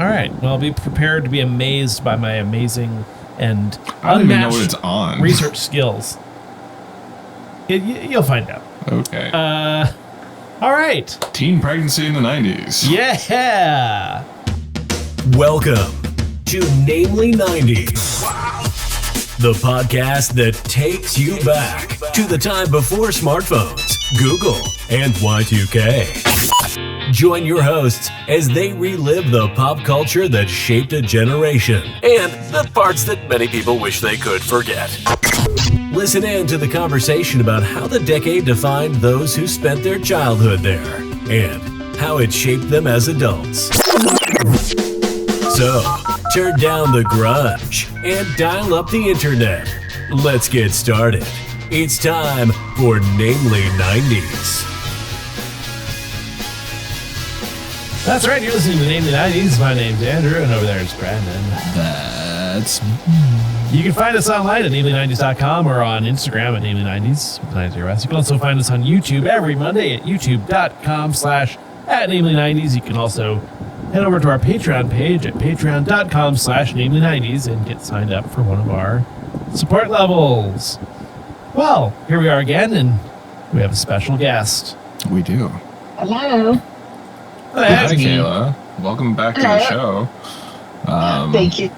All right. Well, be prepared to be amazed by my amazing and I don't even know what it's on. Research skills. You'll find out. Okay. All right. Teen pregnancy in the 90s. Yeah. Welcome to Namely 90s. The podcast that takes you back to the time before smartphones, Google, and Y2K. Join your hosts as they relive the pop culture that shaped a generation and the parts that many people wish they could forget. Listen in to the conversation about how the decade defined those who spent their childhood there and how it shaped them as adults. So, turn down the grunge and dial up the internet. Let's get started. It's time for Namely 90s. That's right. You're listening to Namely 90s. My name's Andrew, and over there is Brandon. That's... You can find us online at namely90s.com or on Instagram at namely90s. You can also find us on YouTube every Monday at youtube.com/@namely90s. You can also head over to our Patreon page at patreon.com/namely90s and get signed up for one of our support levels. Well, here we are again, and we have a special guest. We do. Hello. Hi, Kayla. Welcome back to the show. Thank you.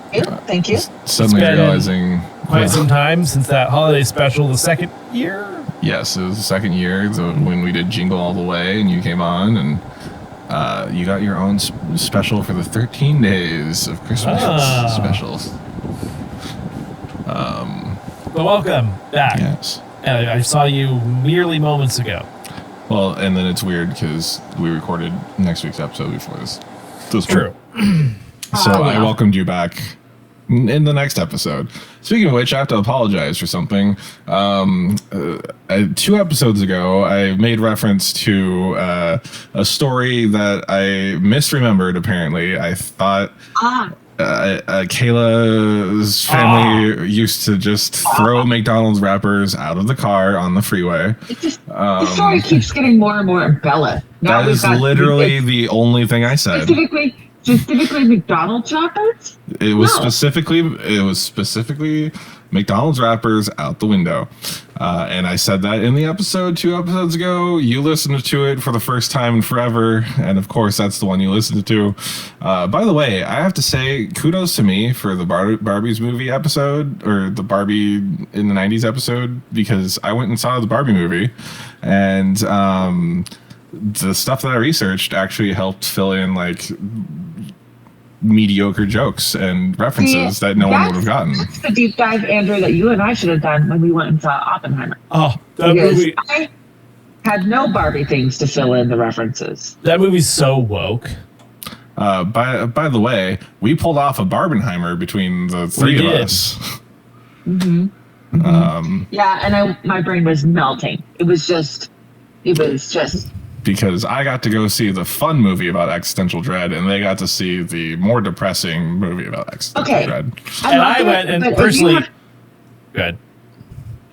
Thank you. Suddenly realizing... Quite some time since that holiday special, the second year? Yes, it was the second year when we did Jingle All the Way, and you came on, and you got your own special for the 13 days of Christmas specials. But welcome back. Yes. And I saw you merely moments ago. Well, and then it's weird because we recorded next week's episode before this. True. So I welcomed you back in the next episode. Speaking of which, I have to apologize for something. 2 episodes ago, I made reference to a story that I misremembered, apparently. I thought Kayla's family used to just throw McDonald's wrappers out of the car on the freeway. The story keeps getting more and more embellished. That is literally the only thing I said. Specifically McDonald's wrappers? It was specifically McDonald's wrappers out the window. And I said that in the episode 2 episodes ago. You listened to it for the first time in forever. And of course, that's the one you listened to. By the way, I have to say kudos to me for the Barbie's movie episode, or the Barbie in the 90s episode, because I went and saw the Barbie movie. And the stuff that I researched actually helped fill in like mediocre jokes and references that no one would have gotten. That's the deep dive, Andrew, that you and I should have done when we went and saw Oppenheimer. Oh, that movie! I had no Barbie things to fill in the references. That movie's so woke. By the way, we pulled off a Barbenheimer between the three of us. Mm-hmm. Yeah, and my brain was melting. It was just. Because I got to go see the fun movie about existential dread, and they got to see the more depressing movie about existential dread. And I went and personally... Good.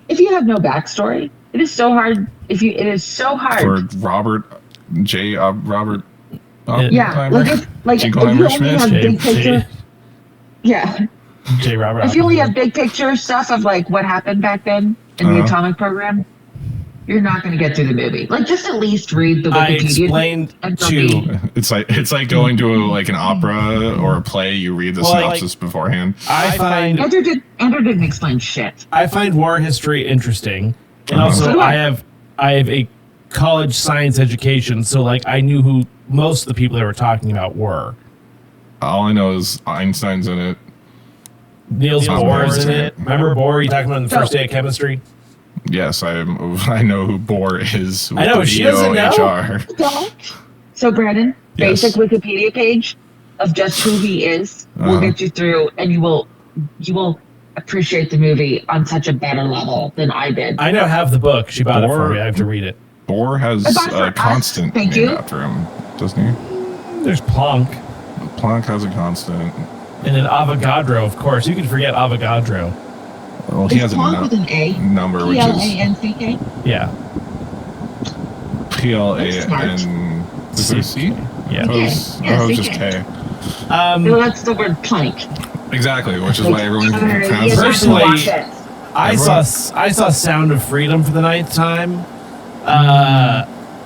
If you have no backstory, it is so hard. It is so hard. For Robert Robert... yeah, if you only have big picture... Yeah. J. Robert. If you only have big picture stuff of like what happened back then in the atomic program... You're not going to get through the movie. Like, just at least read the Wikipedia. I explained to... It's like going to an opera or a play. You read the synopsis beforehand. I find... Andrew didn't explain shit. I find war history interesting. And also, I have a college science education, so, like, I knew who most of the people they were talking about were. All I know is Einstein's in it. Niels Bohr is in it. Remember Bohr? You talking about on the first day of chemistry? Yes, I know who Bohr is. I know, she doesn't know. So, Brandon, basic Wikipedia page of just who he is will get you through, and you will appreciate the movie on such a better level than I did. I now have the book. She bought it for me. I have to read it. Bohr has a constant named after him, doesn't he? There's Planck. Planck has a constant. And then Avogadro, of course. You can forget Avogadro. Well, he has a with an A. Number, which is Planck. Yeah. PLAN. Is there a C? Yeah. It was just K. Well, that's the word plank. Exactly, which is why everyone pronounces it Personally, plank. I saw Sound of Freedom for the 9th time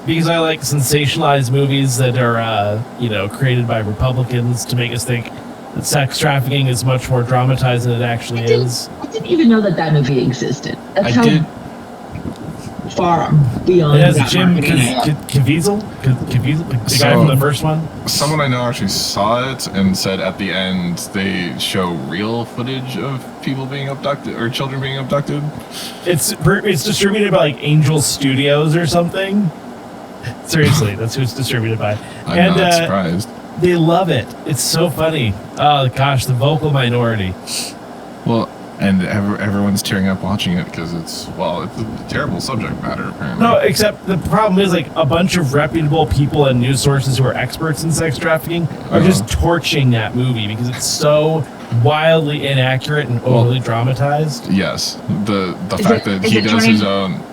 because I like sensationalized movies that are created by Republicans to make us think that sex trafficking is much more dramatized than it actually is. I didn't even know that movie existed. That's I how did. far beyond It has that Jim marketing I am. Caviezel, the guy from the first one. Someone I know actually saw it and said at the end they show real footage of people being abducted or children being abducted. It's distributed by like Angel Studios or something. Seriously, that's who it's distributed by. I'm not surprised. They love it. It's so funny. Oh gosh, the vocal minority. Well, and everyone's tearing up watching it because it's a terrible subject matter apparently. No, except the problem is like a bunch of reputable people and news sources who are experts in sex trafficking are just torching that movie because it's so wildly inaccurate and overly dramatized. Yes, the fact that he does his own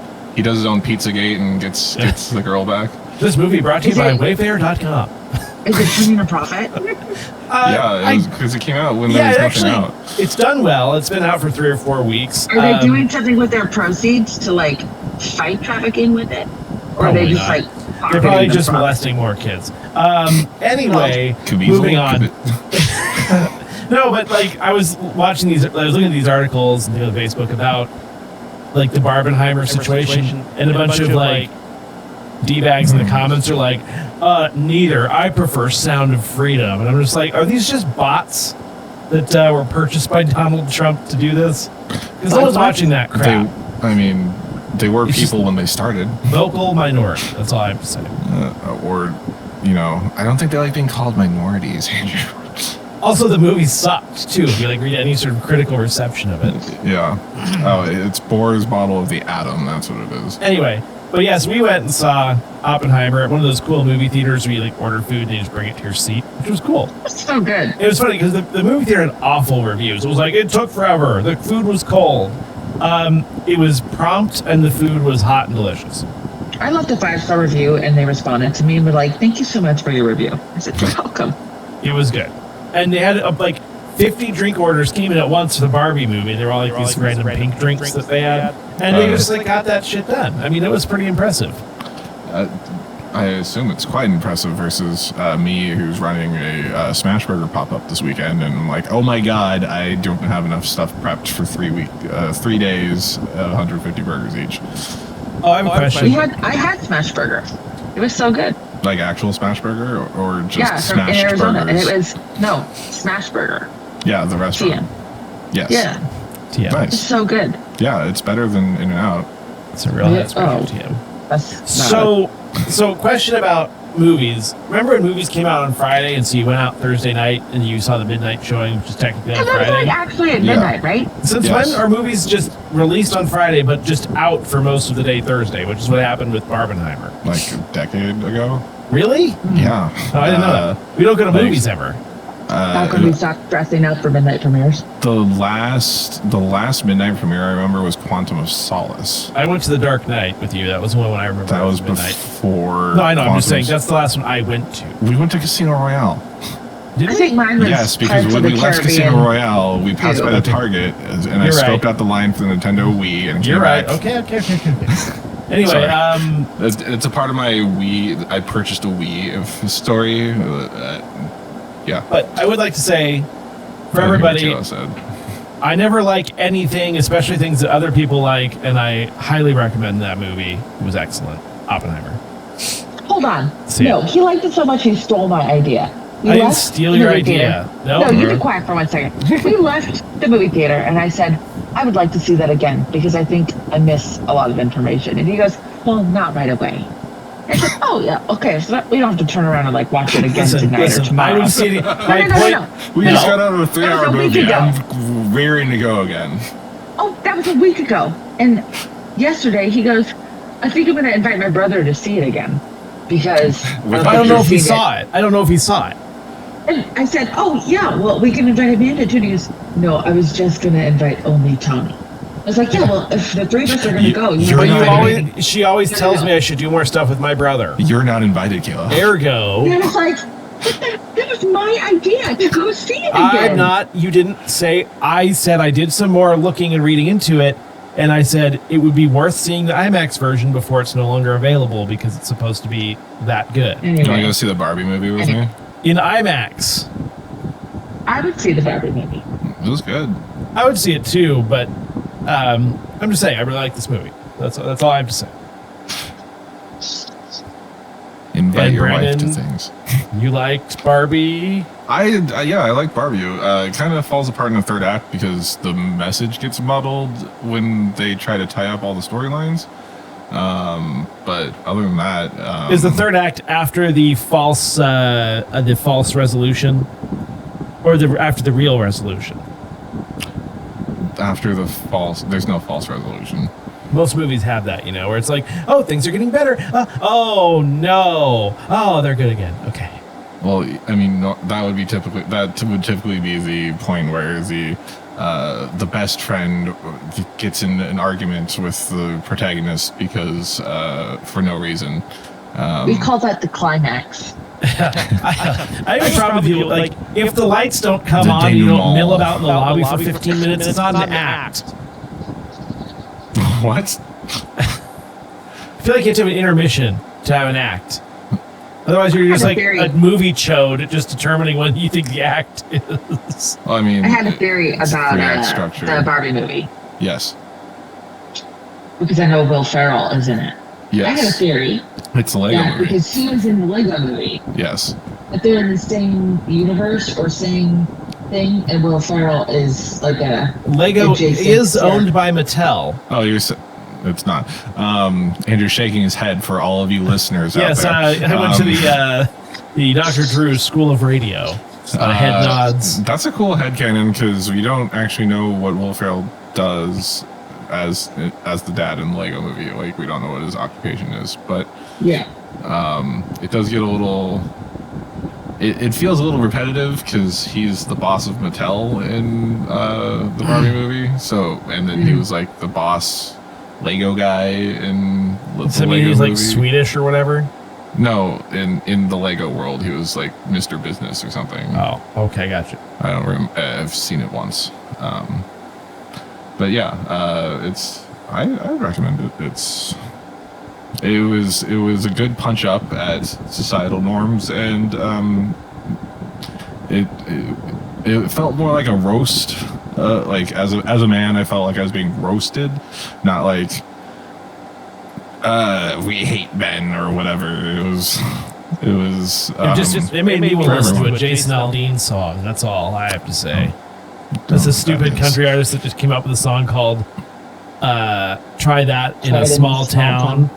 Pizzagate and gets the girl back. This movie brought to you by Wayfair.com. Is it turning a profit? Because it came out when there was nothing out. It's done well. It's been out for 3 or 4 weeks. Are they doing something with their proceeds to like fight trafficking with it? Or are they just not. like They're probably just profit? molesting more kids. Anyway, Caviezel? moving on. No, but like I was looking at these articles on Facebook about like the Barbenheimer situation, and a bunch of like D-bags in the comments are like, neither. I prefer Sound of Freedom. And I'm just like, are these just bots that were purchased by Donald Trump to do this? Because I was watching that crap. They were It's people just- when they started. Vocal minority. That's all I have to say. I don't think they like being called minorities, Andrew. Also, the movie sucked, too, if you like read any sort of critical reception of it. Yeah. It's Bohr's model of the atom. That's what it is. Anyway, but yes, we went and saw Oppenheimer at one of those cool movie theaters where you like order food and they just bring it to your seat, which was cool. That's so good. It was funny because the movie theater had awful reviews. It was like, it took forever. The food was cold. It was prompt and the food was hot and delicious. I left a 5-star review and they responded to me and were like, "Thank you so much for your review." I said, "You're welcome." It was good. And they had like 50 drink orders came in at once for the Barbie movie. They were all like these random pink drinks that they had. And they just like got that shit done. I mean, it was pretty impressive. I assume it's quite impressive versus me, who's running a Smashburger pop-up this weekend, and I'm like, oh my god, I don't have enough stuff prepped for 3 days, 150 burgers each. Oh, I have a question. I had Smashburger. It was so good. Like actual Smashburger or just Yeah, from in smashed Arizona. burgers? And it was Yeah, Smashburger. the restaurant. TM. Yes. Yeah. TM. It's Nice. so good. Yeah, it's better than In-N-Out. It's a real Yeah, that's right, oh. TM. That's So question about movies. Remember when movies came out on Friday, and so you went out Thursday night and you saw the midnight showing, which is technically on And that was Friday? like actually at Yeah. midnight, right? Since Yes. when are movies just released on Friday, but just out for most of the day Thursday, which is what happened with Barbenheimer? Like a decade ago. Really? Yeah. Oh, I didn't know that. We don't go to like- movies ever. How can we stop dressing up for midnight premieres? The last midnight premiere I remember was Quantum of Solace. I went to the Dark Knight with you. That was the one I remember. That was midnight. before. No, I know. I'm just Quantum saying of- that's the last one I went to. We went to Casino Royale. Did I we? think mine was Yes, because Pirates when of we the left Casino Caribbean. Royale, we passed by the Target, and I You're scoped right. out the line for the Nintendo Wii, and You're came right. back. Okay. Anyway, Sorry. It's a part of my Wii. I purchased a Wii story. Yeah. but I would like to say, for I hear what everybody, Kayla said. I never like anything, especially things that other people like, and I highly recommend that movie. It was excellent. Oppenheimer. Hold on. See No, it. he liked it so much he stole my idea. We I didn't left steal the your movie idea. theater. No. No, you be quiet for 1 second. We left the movie theater and I said, I would like to see that again because I think I miss a lot of information. And he goes, well, not right away. I said, oh yeah, okay, so we don't have to turn around and like watch it again tonight or Listen, I tomorrow. would see my No. point. We No. just got out of a That 3-hour was a week movie. ago. I'm raring to go again. Oh, that was a week ago. And yesterday he goes, I think I'm going to invite my brother to see it again because With- I don't know if he he's seen saw it. I don't know if he saw it. And I said, oh yeah, well we can invite Amanda too. And he goes, no, I was just going to invite only Tony. I was like, yeah, well, if the three of us are going to go, you're But not she always tells me I should do more stuff with my brother. You're not invited, Kayla. Ergo, And I was like, that was my idea to go see it again. I'm not. You didn't say. I said I did some more looking and reading into it, and I said it would be worth seeing the IMAX version before it's no longer available because it's supposed to be that good. You want to go see the Barbie movie with me? In IMAX. I would see the Barbie movie. It was good. I would see it too, but I'm just saying I really like this movie. That's all I have to say. Invite And your wife Brandon, to things. You liked Barbie? I like Barbie. It kind of falls apart in the third act because the message gets muddled when they try to tie up all the storylines. But other than that, Is the third act after the false resolution, or after the real resolution? after the false? There's no false resolution. Most movies have that, where it's like, oh, things are getting better. Oh no, oh, they're good again. Okay. Well, I mean, that would typically be the point where the best friend gets in an argument with the protagonist because for no reason. We call that the climax. I have a problem with you. Like, if the lights don't come on, and you don't mill about in the lobby for 15 minutes. It's not an act. What? I feel like you have to have an intermission to have an act. Otherwise, you're just like a movie chode, just determining when you think the act is. Well, I mean, I had a theory about the Barbie movie. Yes. Because I know Will Ferrell is in it. Yes. I had a theory. It's a Lego movie. Because he was in the Lego movie. Yes. But they're in the same universe or same thing, and Will Ferrell is like a Lego is owned by Mattel. Oh, it's not. And you're shaking his head for all of you listeners out there. Yes, I went to the Dr. Drew's School of Radio. Head nods. That's a cool headcanon because we don't actually know what Will Ferrell does as the dad in the Lego movie. Like, we don't know what his occupation is, but yeah. It does get a little. It feels a little repetitive because he's the boss of Mattel in the Barbie movie. So, and then he was like the boss Lego guy in the Does that Lego mean he's movie. like Swedish or whatever? No, in the Lego world, he was like Mr. Business or something. Oh, okay, gotcha. I don't remember. I've seen it once. But yeah, I recommend it. It was a good punch up at societal norms, and it felt more like a roast. Like as a man, I felt like I was being roasted, not like we hate men or whatever. It made me want to listen to a Jason Aldean song. That's all I have to say. That's a stupid country artist that just came up with a song called "Try That in a Small Town."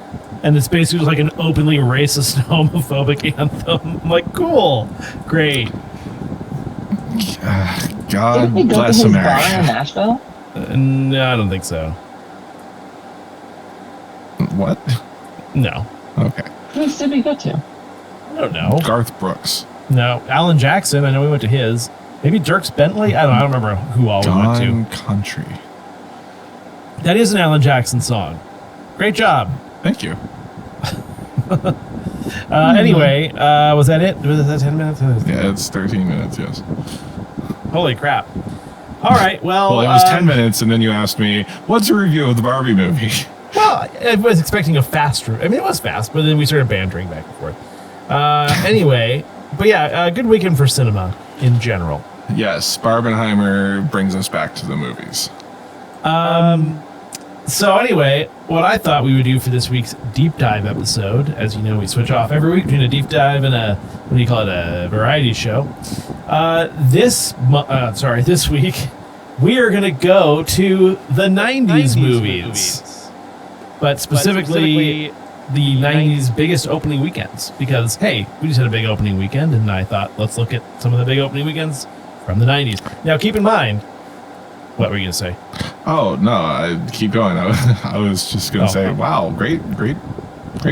And it's basically like an openly racist, homophobic anthem. I'm like, cool, great. God Didn't bless go to his America. bar in Nashville? No, I don't think so. What? No. Okay. Who did we go to? I don't know. Garth Brooks. No. Alan Jackson, I know we went to his. Maybe Dierks Bentley? I don't remember who all we went Gone to. Country. That is an Alan Jackson song. Great job. Thank you. Anyway, was that it? Was that 10 minutes? Yeah, it's 13 minutes, yes. Holy crap. All right, well... Well, it was 10 minutes, and then you asked me, what's a review of the Barbie movie? Well, I was expecting a fast review. I mean, it was fast, but then we started bantering back and forth. Anyway, but yeah, good weekend for cinema in general. Yes, Barbenheimer brings us back to the movies. So anyway, what I thought we would do for this week's deep dive episode, as you know, we switch off every week between a deep dive and a variety show. This week we are going to go to the 90s movies, but specifically the 90s biggest opening weekends. Because hey, we just had a big opening weekend, and I thought let's look at some of the big opening weekends from the 90s. Now, keep in mind. What were you going to say? Oh, no, I keep going. I was just going to say, wow, great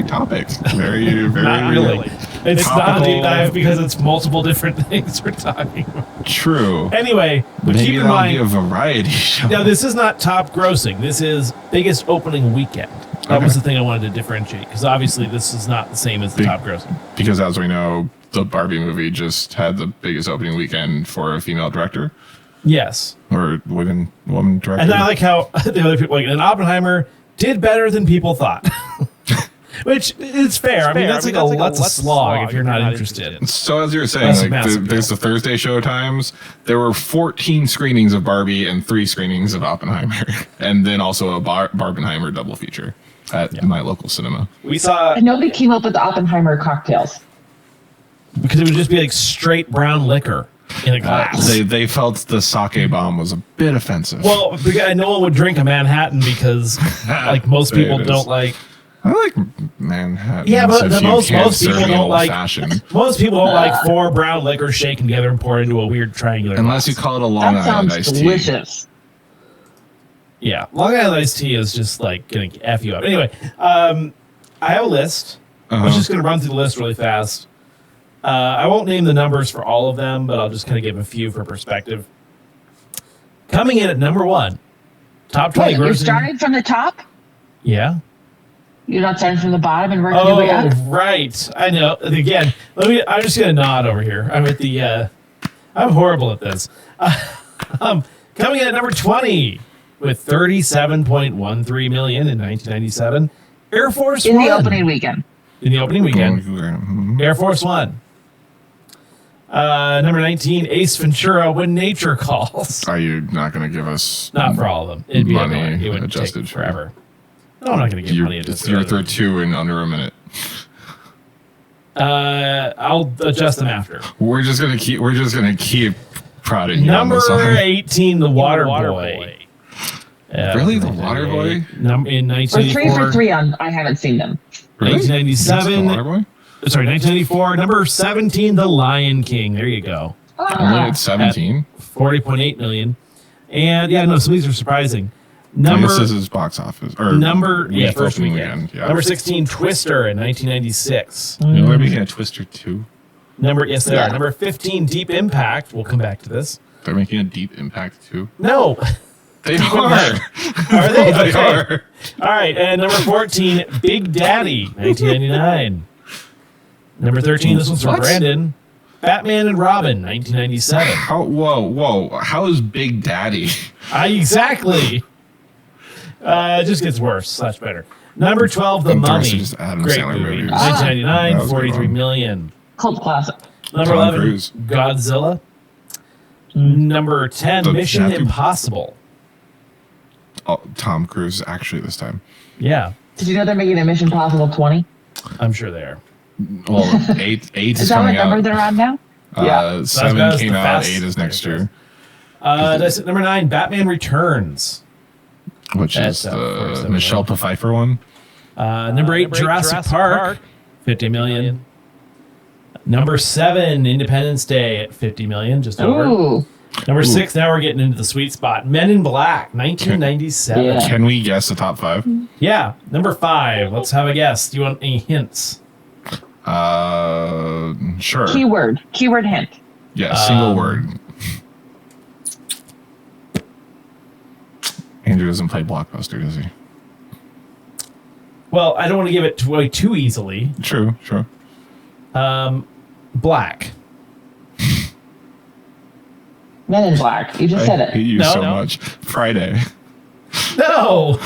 topic. Very, very... Not really. It's topical. not a deep dive because it's multiple different things we're talking about. True. Anyway, but Maybe keep in that'll mind... be a variety show. Now, this is not top grossing. This is biggest opening weekend. That was the thing I wanted to differentiate, because obviously this is not the same as the top grossing. Because as we know, the Barbie movie just had the biggest opening weekend for a female director Yes. or woman director. And I like how the other people, like, and Oppenheimer did better than people thought. Which is fair. I mean, that's like a slog if you're not interested. So as you were saying, like there's the Thursday show times. There were 14 screenings of Barbie and 3 screenings of Oppenheimer, and then also a Barbenheimer double feature at my local cinema. We saw, And nobody came up with the Oppenheimer cocktails. because it would just be like straight brown liquor in a glass. They felt the sake bomb was a bit offensive. Well, because no one would drink a Manhattan because, like, most people don't like. I like Manhattan. Yeah, but most people don't like. Fashioned. Most people don't like 4 brown liquors shaken together and poured into a weird triangular. Unless you glass. call it a Long That Island sounds iced tea. delicious. Yeah, Long Island iced tea is just like gonna f you up. Anyway, I have a list. I'm just gonna run through the list really fast. I won't name the numbers for all of them, but I'll just kind of give a few for perspective. Coming in at number 1, top 20 Wait, you're grossing. starting from the top? Yeah. You're not starting from the bottom and working your way Oh, up? right. I know. Again, I'm just gonna nod over here. I'm at the. I'm horrible at this. Coming in at number 20 with 37.13 million in 1997, Air Force In One. the opening weekend. In the opening weekend, Mhm. Air Force One. Number 19, Ace Ventura: When Nature Calls. Are you not going to give us Not for all of them. It'd be money annoying. It would adjusted take for- forever. No, I'm not going to give money You're adjusted. through 2 in under a minute. I'll adjust them after. We're just gonna keep prodding you on Number this one. 18, The Water Boy. Really, The Water Boy? In We're 3 1994, for 3 on I haven't seen them. Really? 1997. The Water Boy? Sorry, 1994. Number 17, The Lion King. There you go. Only at 17. 40.8 million. And yeah, no, some of these are surprising. I Number guess this is box office. Or first opening weekend. Yeah. Number 16, Twister in 1996. You know, they're making a Twister 2. Yes, they Yeah. are. Number 15, Deep Impact. We'll come back to this. They're making a Deep Impact 2. No. They Deep are. Impact. Are they? They Okay. are. All right, and number 14, Big Daddy, 1999. Number 13, this one's from What? Brandon. Batman and Robin, 1997. Whoa. How is Big Daddy? Exactly. It just gets worse / better. Number 12, The And the rest Mummy. are just Adam Great Sandler movie. movies. 1999, That was a good 43 one. million. Cult classic. Number Tom 11, Cruise. Godzilla. Number 10, The Mission Matthew- Impossible. Oh, Tom Cruise, actually, this time. Yeah, Did you know they're making a Mission Impossible 20? I'm sure they are. Well, 8 is Is that what coming number out. they're on now? Yeah. 7 that's came the out. fast- 8 is next year. That's at number 9, Batman Returns. Which That's is first the of Michelle all. Pfeiffer one. Number 8, Jurassic Park, 50 million. Number 7, Independence Day at 50 million, just over. Ooh. Number 6, now we're getting into the sweet spot. Men in Black, 1997. Yeah. Can we guess the top 5? Yeah. Number 5, let's have a guess. Do you want any hints? Sure. Keyword hint. Yeah, single word. Andrew doesn't play Blockbuster, does he? Well, I don't want to give it away too easily. True. Black. Men in Black. You just said I hate it. you No. so much. Friday. No.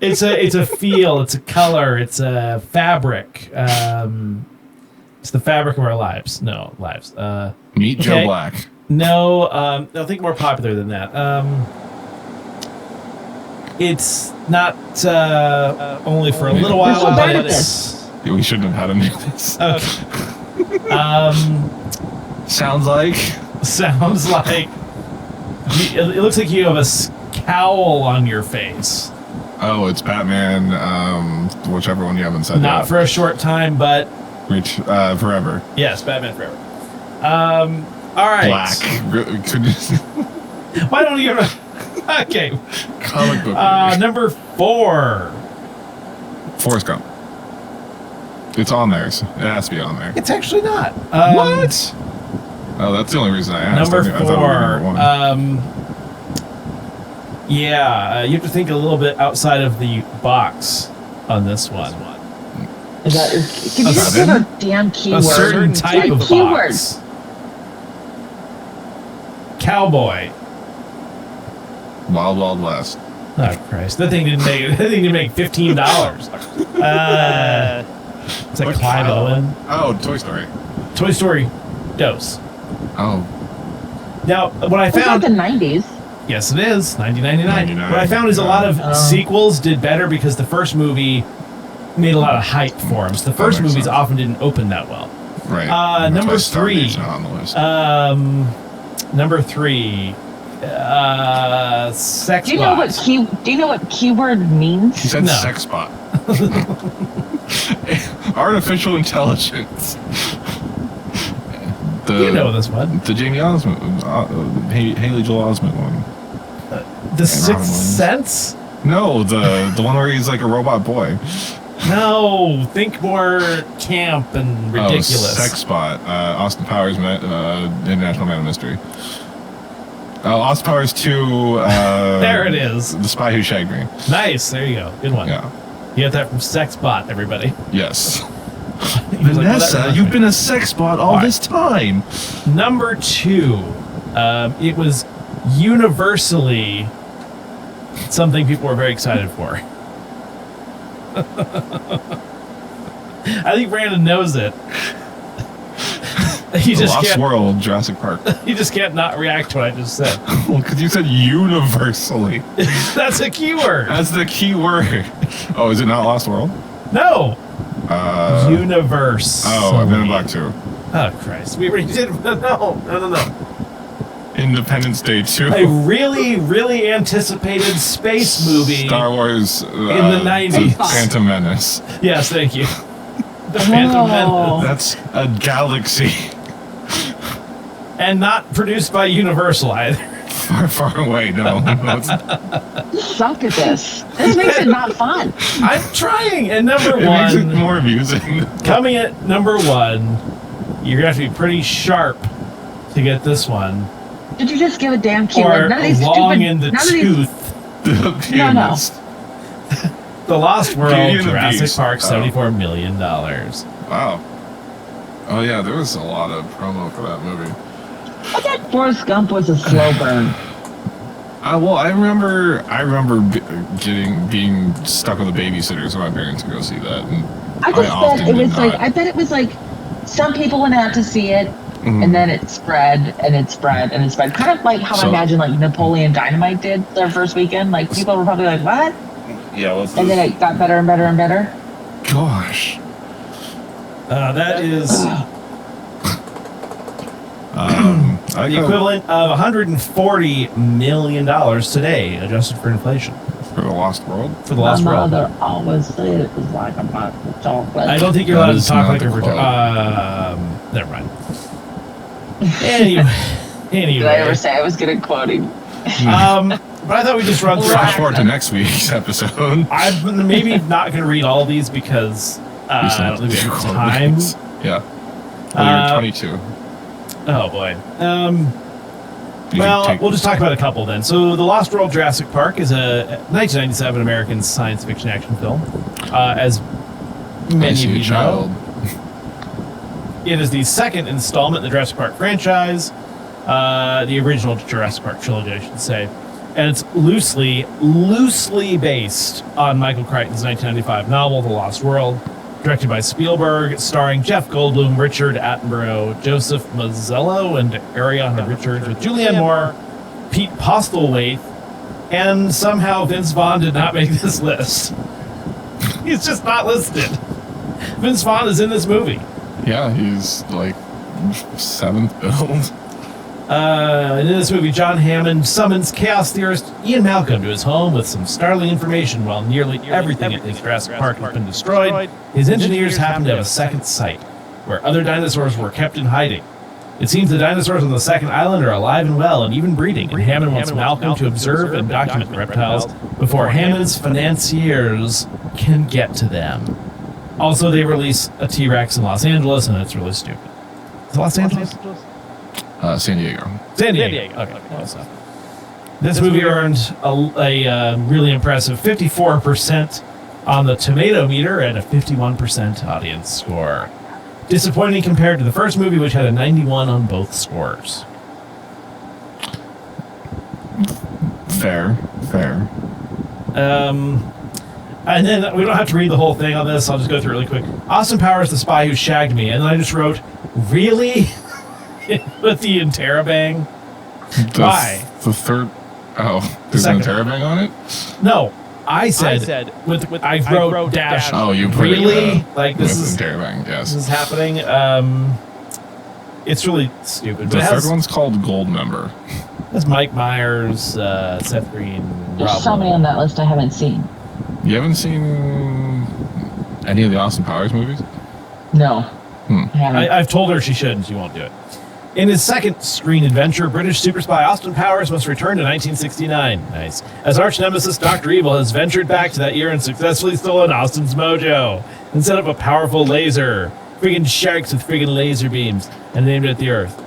It's a feel. It's a color. It's a fabric. It's the fabric of our lives. No lives. Meet Okay. Joe Black. No. No. Think more popular than that. It's not only for a little while, so bad but at it's We shouldn't have had him do this. okay. Sounds like. Sounds like it looks like you have a scowl on your face. Oh, it's Batman. Whichever one you haven't said Not yet. for a short time, but Forever. yes, Batman Forever. All right. Black. Could you Why don't you? Okay. comic book movie. Number 4. Forrest Gump. It's on there. So it has to be on there. It's actually not. What? Oh, that's the only reason I asked. Number I thought it would be 4. number 1. Yeah, you have to think a little bit outside of the box on this one. Is that? Can you just give a damn keyword? A certain type of keywords. box. Cowboy. Wild Wild West. Oh Christ! That thing didn't make. That thing didn't make $15. It's like Clive Owen. Oh, Toy Story. Toy Story. Dose. Oh. Now, what I It's not found. the 90s. Yes, it is. 1999. 99, What I found is a lot of Oh. sequels did better because the first movie made a lot of hype for them. So the first makes movies sense. often didn't open that well. Right. That's Number why Stargate's 3. not on the list. Number 3. Sex Do you know bots. do you know what keyword means? He said No. sex bot. Artificial intelligence. You know this one. The Jamie Osmond, Haley Joel Osment one. The Sixth Robin Williams. Sense? No, the one where he's like a robot boy. No, think more camp and ridiculous. Oh, sex bot. Austin Powers, International Man of Mystery. Oh, Austin Powers 2. There it is. The Spy Who Shagged Me. Nice. There you go. Good one. Yeah. You got that from Sex Bot, everybody. Yes. He was like, well, that reminds me. been a sex bot all Why? this time. Number 2. It was universally something people were very excited for. I think Brandon knows it. He The just Lost can't. World, Jurassic Park. He just can't not react to what I just said. Because you said universally. That's a keyword. That's the key word. Oh, is it not Lost World? No. Universe. Oh, Men in Black 2. Oh Christ! We already did. No. Independence Day 2. A really, really anticipated space movie. Star Wars in the 90s. Phantom Menace. Yes, thank you. The Phantom Menace. That's a galaxy And not produced by Universal either. far, far away. No, it's, You suck at this. This makes it not fun. I'm trying. And number it makes it one, more amusing. coming at number 1, you're gonna have to be pretty sharp to get this one. Did you just give a damn Or keyword? None of these long stupid. in the none of these. tooth. The pianist. The Lost World, Beauty and the Jurassic Beast. Park, Oh. $74 million. Wow. Oh yeah, there was a lot of promo for that movie. I thought Forrest Gump was a slow burn. Well, I remember being stuck with a babysitter, so my parents could go see that. And I just often bet it did was like. not. I bet it was like. Some people went out to see it, Mhm. and then it spread, and it spread, and it spread. Kind of like how I So- imagine like Napoleon Dynamite did their first weekend. Like people were probably like, "What?" Yeah, what's And then this? it got better and better and better. Gosh. That is I the got equivalent of $140 million today, adjusted for inflation, for the Lost World. for the Lost My World. mother always said it was like a box of chocolate. I don't think you're That allowed to is talk not like the a quote. never mind. Anyway, Did I ever say I was good at quoting? but I thought we'd just run through. Flash forward to next week's episode. I'm maybe not going to read all these because I don't think we have time. Yeah. Well, you're 22. Oh boy. You Well, can take- we'll just talk about a couple then. So, The Lost World Jurassic Park is a 1997 American science fiction action film. As I many see of a you child. know, it is the second installment in the Jurassic Park franchise, the original Jurassic Park trilogy, I should say. And it's loosely based on Michael Crichton's 1995 novel, The Lost World, directed by Spielberg, starring Jeff Goldblum, Richard Attenborough, Joseph Mazzello, and Ariana Richards, with Julianne Moore, Pete Postlethwaite, and somehow Vince Vaughn did not make this list. He's just not listed. Vince Vaughn is in this movie. Yeah, he's like 7th build. In this movie, John Hammond summons chaos theorist Ian Malcolm to his home with some startling information. While nearly everything at the Jurassic Park has been destroyed, his engineers happen to have a second site, where other dinosaurs were kept in hiding. It seems the dinosaurs on the second island are alive and well and even breeding, and Hammond wants Malcolm to observe and document the reptiles before Hammond's financiers can get to them. Also, they release a T-Rex in Los Angeles, and it's really stupid. Is it Los Angeles? San Diego. San Diego. Okay, close enough. This movie earned a really impressive 54% on the tomato meter and a 51% audience score. Disappointing compared to the first movie, which had a 91 on both scores. Fair. And then we don't have to read the whole thing on this. I'll just go through it really quick. Austin Powers, the spy who shagged me. And then I just wrote, really? With the interrobang? Why? The third... Oh, there's an interrobang on it? No. I said I wrote dash. Oh, you put really? it, like this is interrobang, yes. This is happening. It's really stupid. The third one's called Gold Member. That's Mike Myers, Seth Green, There's so many on that list I haven't seen. You haven't seen any of the Austin Powers movies? No. I haven't. I've told her she should, and she won't do it. In his second screen adventure, British super spy Austin Powers must return to 1969. Nice. As arch nemesis Dr. Evil has ventured back to that year and successfully stolen Austin's mojo and set up a powerful laser. Friggin' sharks with friggin' laser beams and aimed at the Earth.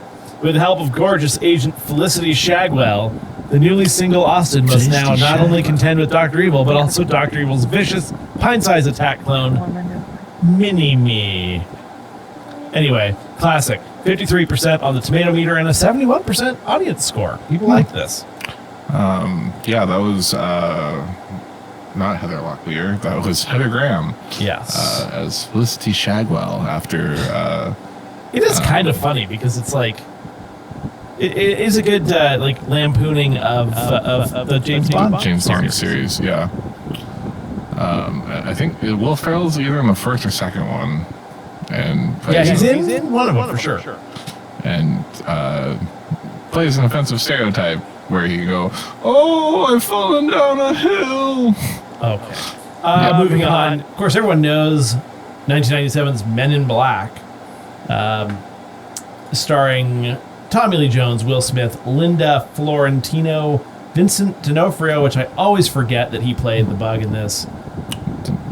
With the help of gorgeous agent Felicity Shagwell, the newly single Austin must now not only contend with Dr. Evil, but also Dr. Evil's vicious, pint-sized attack clone, Mini-Me. Anyway, classic. 53% on the tomato meter and a 71% audience score. People like this. Yeah, that was not Heather Locklear. That was Heather Graham. Yes. As Felicity Shagwell after... it is kind of funny because it's like... It is a good like lampooning of the James Bond series, yeah. I think Will Ferrell's either in the first or second one. And he's in one of them for sure. And plays an offensive stereotype where he can go, "Oh, I've fallen down a hill." Okay. Moving on. Of course, everyone knows 1997's Men in Black, starring Tommy Lee Jones, Will Smith, Linda Florentino, Vincent D'Onofrio, which I always forget that he played the bug in this.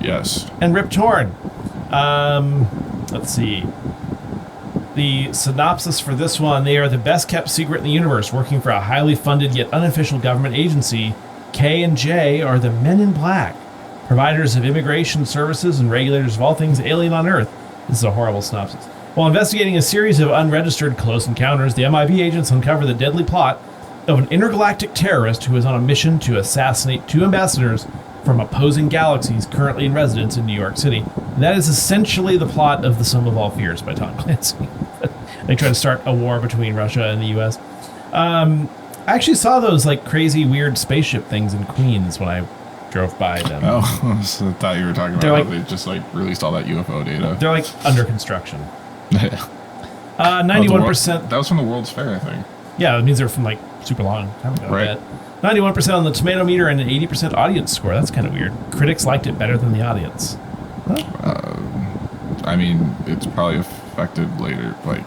Yes. And Rip Torn. Let's see. The synopsis for this one: they are the best kept secret in the universe, working for a highly funded yet unofficial government agency. K and J are the Men in Black, providers of immigration services and regulators of all things alien on Earth. This is a horrible synopsis. While investigating a series of unregistered close encounters, the MIB agents uncover the deadly plot of an intergalactic terrorist who is on a mission to assassinate two ambassadors from opposing galaxies currently in residence in New York City. And that is essentially the plot of The Sum of All Fears by Tom Clancy. They try to start a war between Russia and the U.S. I actually saw those like crazy weird spaceship things in Queens when I drove by them. Oh, so I thought you were talking about how they just like released all that UFO data. They're like under construction. 91%. That was from the World's Fair, I think. Yeah, it means they're from like super long time ago. Right. 91% on the tomato meter and an 80% audience score. That's kind of weird. Critics liked it better than the audience. Huh? I mean, it's probably affected later, like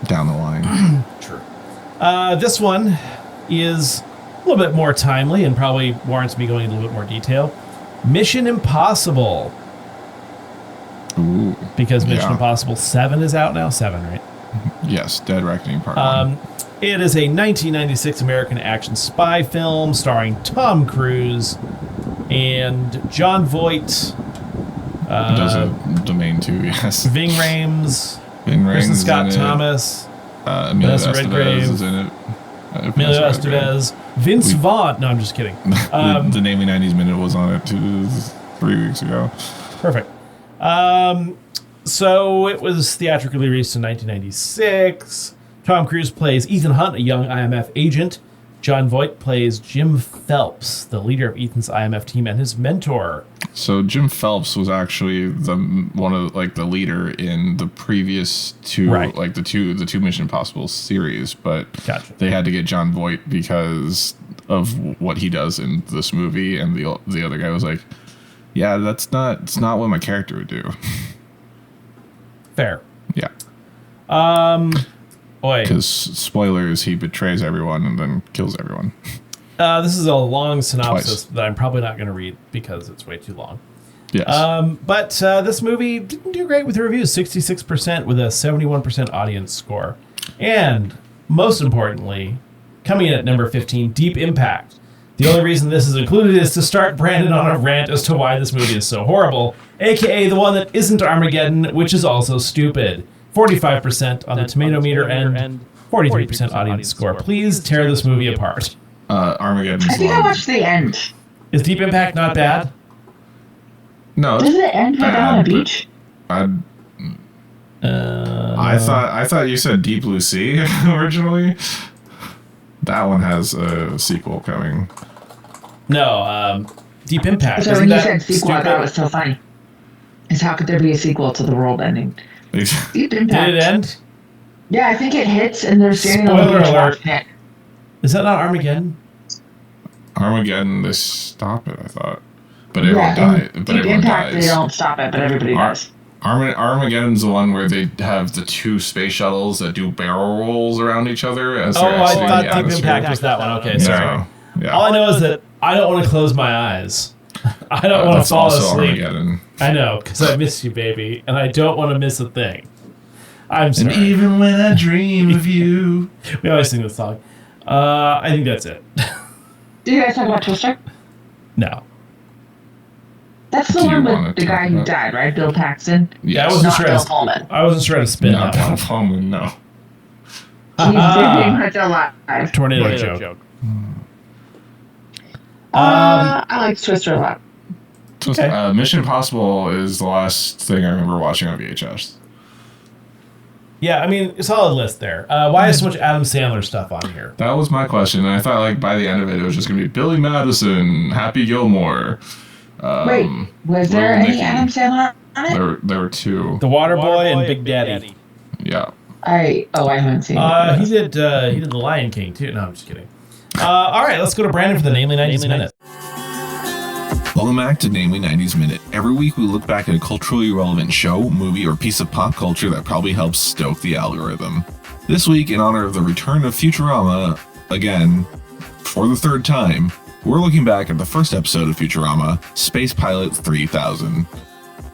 down the line. True. This one is a little bit more timely and probably warrants me going into a little bit more detail. Mission Impossible. Ooh, because Mission Impossible 7 is out now. 7, right? Yes, Dead Reckoning Part 1. It is a 1996 American action spy film starring Tom Cruise and John Voight. Does a Domain 2, yes. Ving Rhames. Kristen Scott Thomas. Emilio Estevez is in it. Emilio Estevez. Vince Vaughn. No, I'm just kidding. The Namely 90s Minute was on it 3 weeks ago. Perfect. So it was theatrically released in 1996. Tom Cruise plays Ethan Hunt, a young IMF agent. John Voight plays Jim Phelps, the leader of Ethan's IMF team and his mentor. So Jim Phelps was actually the leader in the previous two, like the two Mission Impossible series, but they had to get John Voight because of what he does in this movie, and the other guy was like, yeah, it's not what my character would do. Fair. Yeah. Because spoilers, he betrays everyone and then kills everyone. This is a long synopsis that I'm probably not going to read because it's way too long. Yes. But this movie didn't do great with the reviews, 66% with a 71% audience score. And most importantly, coming in at number 15, Deep Impact. The only reason this is included is to start Brandon on a rant as to why this movie is so horrible, aka the one that isn't Armageddon, which is also stupid. 45% on the tomato meter and 43% audience score. Please tear this movie apart. Armageddon's I think I watched the end. Is Deep Impact not bad? No, Does it end with them on a but beach? I thought you said Deep Blue Sea originally. That one has a sequel coming. No, Deep Impact. So Isn't when you that said sequel, I thought it was so funny. Is how could there be a sequel to the world ending? Deep Impact. Did it end? Yeah, I think it hits and they're standing on the Spoiler beach alert. watching it. Is that not Armageddon? Armageddon, they stop it, I thought. But everyone Yeah, died. and But Deep everyone Impact, dies. they don't stop it, but everybody does. Armageddon's the one where they have the two space shuttles that do barrel rolls around each other as Oh, they're I exiting thought the Deep atmosphere. Impact was that one. Okay, sorry. No, yeah. All I know is that I don't want to close my eyes. I don't want to That's fall also asleep. Armageddon. I know, because I miss you, baby, and I don't want to miss a thing. I'm sorry. And even when I dream of you. We always sing this song. I think that's it. Did you guys talk about Twister? No. That's the Do you one wanna with the talk guy who about- died, right? Bill Paxton. Yeah, I Yes. wasn't Not sure. Bill Pullman. I wasn't sure how to spin Not that one. Bill Pullman, no. He's very much alive. Tornado joke. I like Twister a lot. Okay. Mission Impossible is the last thing I remember watching on VHS. Yeah, I mean, solid list there. Why is so much Adam Sandler stuff on here? That was my question, and I thought like by the end of it, it was just gonna be Billy Madison, Happy Gilmore. Wait, was there Little any Nicky. Adam Sandler on it? There were two. The Water Boy and Big Daddy. Yeah. I haven't seen it. He did The Lion King too. No, I'm just kidding. All right, let's go to Brandon for the Namely 90s Minute. Welcome back to Namely 90s Minute. Every week we look back at a culturally relevant show, movie, or piece of pop culture that probably helps stoke the algorithm. This week, in honor of the return of Futurama, again, for the third time, we're looking back at the first episode of Futurama, Space Pilot 3000.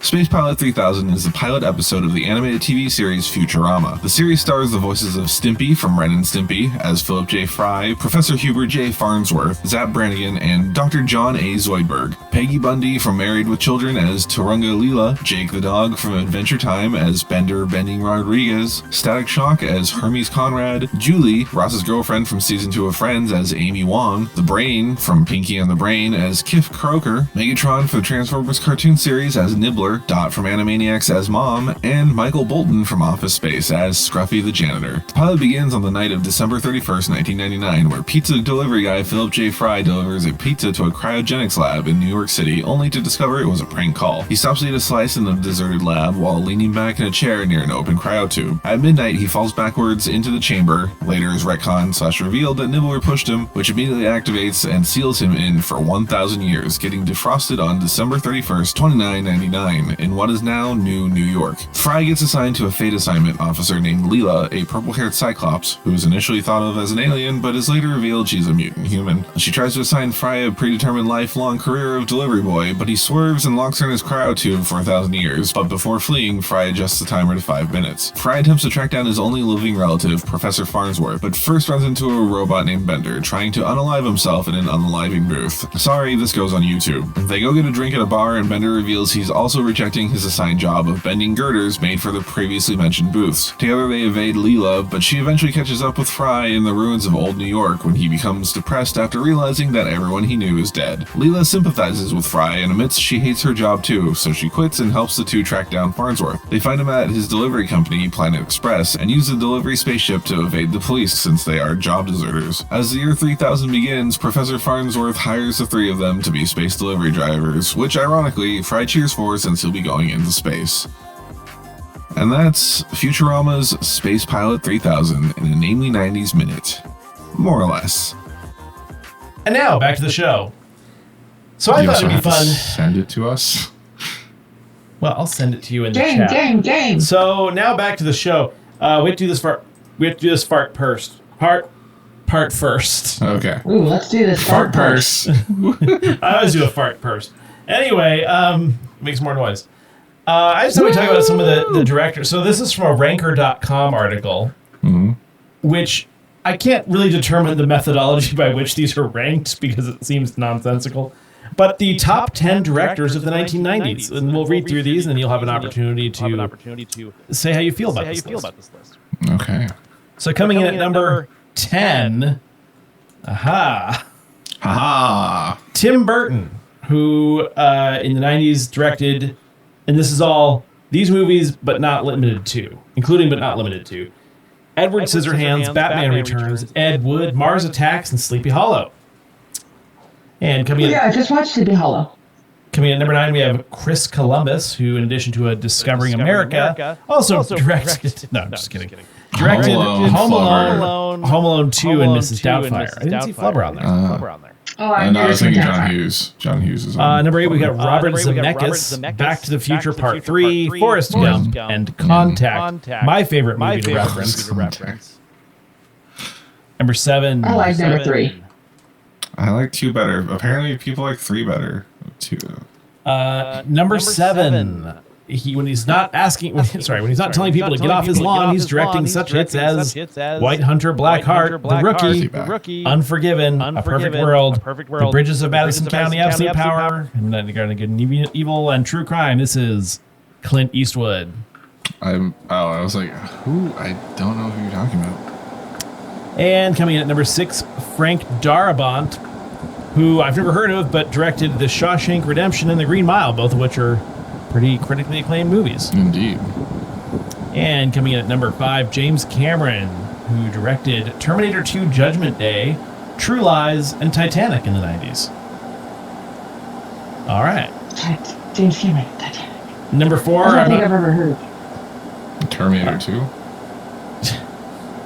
Space Pilot 3000 is the pilot episode of the animated TV series Futurama. The series stars the voices of Stimpy from Ren and Stimpy as Philip J. Fry, Professor Hubert J. Farnsworth, Zap Brannigan, and Dr. John A. Zoidberg. Peggy Bundy from Married with Children as Turunga Leela, Jake the Dog from Adventure Time as Bender Bending Rodriguez, Static Shock as Hermes Conrad, Julie, Ross's girlfriend from Season 2 of Friends as Amy Wong, The Brain from Pinky and the Brain as Kif Kroker, Megatron for the Transformers cartoon series as Nibbler, Dot from Animaniacs as Mom, and Michael Bolton from Office Space as Scruffy the Janitor. The pilot begins on the night of December 31st, 1999, where pizza delivery guy Philip J. Fry delivers a pizza to a cryogenics lab in New York City, only to discover it was a prank call. He stops to eat a slice in the deserted lab while leaning back in a chair near an open cryotube. At midnight, he falls backwards into the chamber. Later is retcon/revealed that Nibbler pushed him, which immediately activates and seals him in for 1,000 years, getting defrosted on December 31st, 2999. In what is now New York. Fry gets assigned to a Fate Assignment officer named Leela, a purple-haired Cyclops, who is initially thought of as an alien, but is later revealed she's a mutant human. She tries to assign Fry a predetermined lifelong career of delivery boy, but he swerves and locks her in his cryotube for 1,000 years, but before fleeing, Fry adjusts the timer to 5 minutes. Fry attempts to track down his only living relative, Professor Farnsworth, but first runs into a robot named Bender, trying to unalive himself in an unaliving booth. Sorry, this goes on YouTube. They go get a drink at a bar, and Bender reveals he's also rejecting his assigned job of bending girders made for the previously mentioned booths. Together they evade Leela, but she eventually catches up with Fry in the ruins of old New York when he becomes depressed after realizing that everyone he knew is dead. Leela sympathizes with Fry and admits she hates her job too, so she quits and helps the two track down Farnsworth. They find him at his delivery company, Planet Express, and use the delivery spaceship to evade the police since they are job deserters. As the year 3000 begins, Professor Farnsworth hires the three of them to be space delivery drivers, which ironically, Fry cheers for since he'll be going into space. And that's Futurama's Space Pilot 3000 in a Namely 90s Minute. More or less. And now, back to the show. So I thought it'd be fun. Send it to us. Well, I'll send it to you in the Game, chat. game. So now back to the show. We have to do this part first. Part first. Okay. Ooh, let's do this. Fart purse. I always do a fart first. Anyway, makes more noise. I just thought we'd talk about some of the directors. So this is from a Ranker.com article, which I can't really determine the methodology by which these are ranked because it seems nonsensical. But the top 10 directors of the 1990s. And we'll read through these, and then you'll have an opportunity to say how you feel about this list. Okay. So coming in at number 10, Tim Burton, who in the 90s directed, and this is all these movies, but not limited to, including but not limited to, Edward Scissorhands, Batman Returns, Ed Wood, Mars Attacks, and Sleepy Hollow. And coming in, I just watched Sleepy Hollow. Coming in at number 9, we have Chris Columbus, who, in addition to Discovering America, also directed. No, I'm just kidding. Directed Home Alone 2, and Mrs. Doubtfire. I didn't see Flubber on there. I was thinking John Hughes. John Hughes is on. Number 8, we got Robert Zemeckis, Back to the Future Part 3, Forrest Gump, and Contact. My favorite movie to reference. Number 7. I like number 3. I like 2 better. Apparently, people like 3 better. 2. Number 7. When he's not telling people to get off his lawn, he's directing such hits as White Hunter, Black Heart, The Rookie, Unforgiven, A Perfect World, The Bridges of Madison County, Absolute Power, and then Good and Evil, and True Crime. This is Clint Eastwood. I was like, who? I don't know who you're talking about. And coming in at number 6, Frank Darabont, who I've never heard of, but directed The Shawshank Redemption and The Green Mile, both of which are pretty critically acclaimed movies. Indeed. And coming in at number 5, James Cameron, who directed Terminator 2 Judgment Day, True Lies, and Titanic in the 90s. All right. James Cameron, Titanic. Number 4. I don't think I've ever heard. Terminator 2?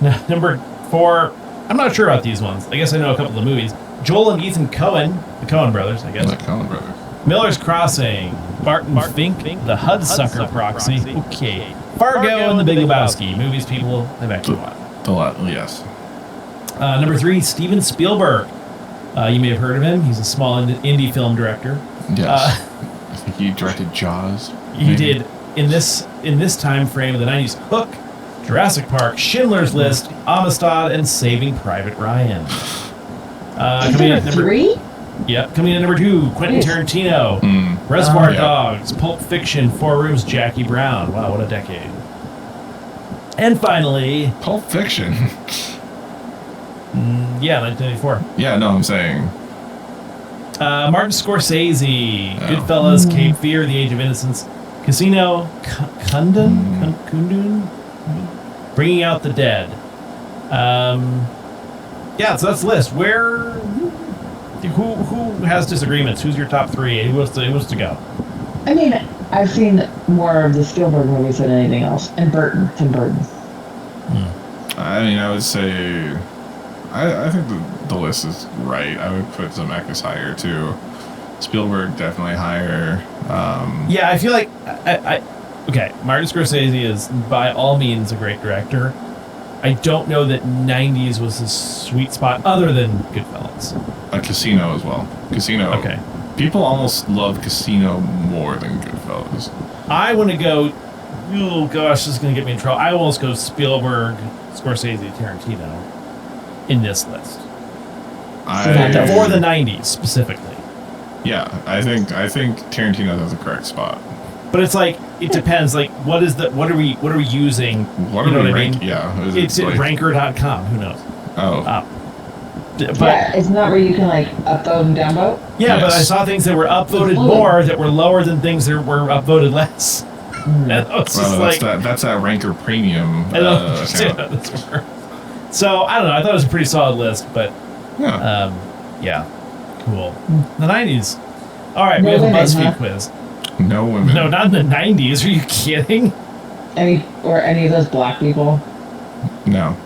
No, number 4. I'm not sure about these ones. I guess I know a couple of the movies. Joel and Ethan Coen, the Coen brothers, I guess. The Coen brothers. Miller's Crossing, Barton Fink, The Hudsucker Proxy, okay, Fargo, and The Big Lebowski, movies people have actually watched. Yes. Number 3, Steven Spielberg. You may have heard of him. He's a small indie film director. Yes. I think he directed Jaws. He did in this time frame of the 90s. Hook, Jurassic Park, Schindler's List, Amistad, and Saving Private Ryan. Coming in at number 3. Yep, coming in at number 2, Quentin Tarantino, Reservoir Dogs, Pulp Fiction, 4 Rooms, Jackie Brown. Wow, what a decade. And finally... Pulp Fiction? 1994. Yeah, no, I'm saying... Martin Scorsese, Goodfellas, Cape Fear, The Age of Innocence, Casino, Kundun, Bringing Out the Dead. So that's the list. Who has disagreements? Who's your top 3? Who wants to go? I mean, I've seen more of the Spielberg movies than anything else, and Tim Burton. I mean, I would say, I think the list is right. I would put Zemeckis higher too. Spielberg definitely higher. I feel like okay. Martin Scorsese is by all means a great director. I don't know that 90s was his sweet spot other than Goodfellas. A Casino as well. Casino. Okay. People almost love Casino more than Goodfellas. I want to go, oh gosh, this is going to get me in trouble. I almost go Spielberg, Scorsese, Tarantino in this list. For the 90s specifically. Yeah, I think Tarantino has the correct spot. But it's like it depends. Like what are we using? What are we ranking? Yeah, it's at ranker.com. Who knows? Oh. But it's not where you can like upvote and downvote. Yeah, yes. But I saw things that were upvoted more that were lower than things that were upvoted less. That's that ranker premium. So I don't know. I thought it was a pretty solid list, but cool. The 90s. All right, we have a BuzzFeed quiz. No women. No, not in the 90s. Are you kidding? Any of those black people? No.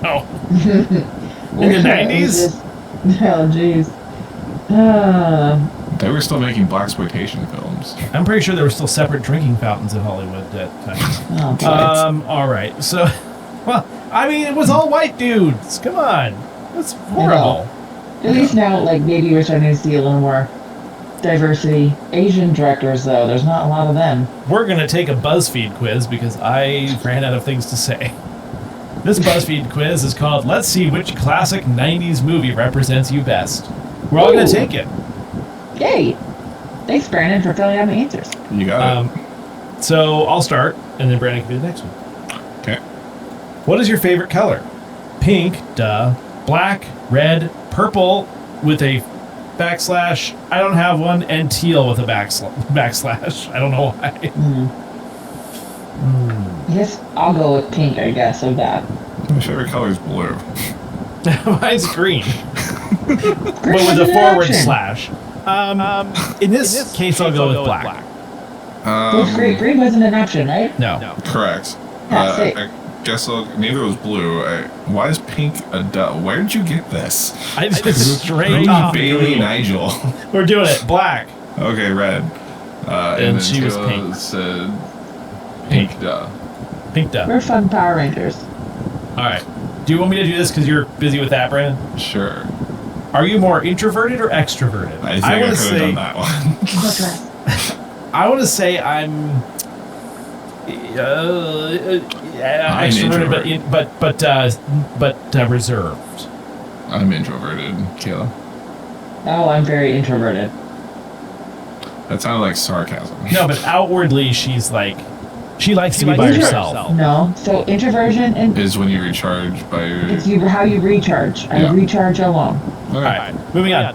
No. In the 90s? Oh, jeez. They were still making blaxploitation films. I'm pretty sure there were still separate drinking fountains in Hollywood at that time. All right. So, well, I mean, it was all white dudes. Come on. That's horrible. At least now, like, maybe we're starting to see a little more diversity. Asian directors, though, there's not a lot of them. We're going to take a BuzzFeed quiz because I ran out of things to say. This BuzzFeed quiz is called Let's See Which Classic 90s Movie Represents You Best. We're all going to take it. Yay. Thanks, Brandon, for filling out the answers. You got it. So I'll start, and then Brandon can do the next one. Okay. What is your favorite color? Pink, duh. Black, red, purple with a backslash. I don't have one, and teal with a backslash. I don't know why. I guess I'll go with pink, I guess, of that. My favorite color is blue. Mine's green, but Green with was a an forward option. slash. In this case, I'll go with black. Well, green wasn't an option, right? No. Correct. Yeah, sick. I guess neither was blue. Why is pink a duh? Where did you get this? I just straight Who's off. Bailey Nigel? We're doing it. Black. Okay, red. And then she was Kayla pink. said pink duh. Pink duh. We're fun Power Rangers. All right. Do you want me to do this because you're busy with that, Brandon? Sure. Are you more introverted or extroverted? I think I wanna could have done that one. I want to say I'm extroverted, but reserved. I'm introverted, Kayla. Oh, I'm very introverted. That sounded like sarcasm. No, but outwardly she's like she likes to be by herself. No. So introversion and Is when you recharge by your. it's how you recharge. I Yeah. recharge alone. All right, moving on.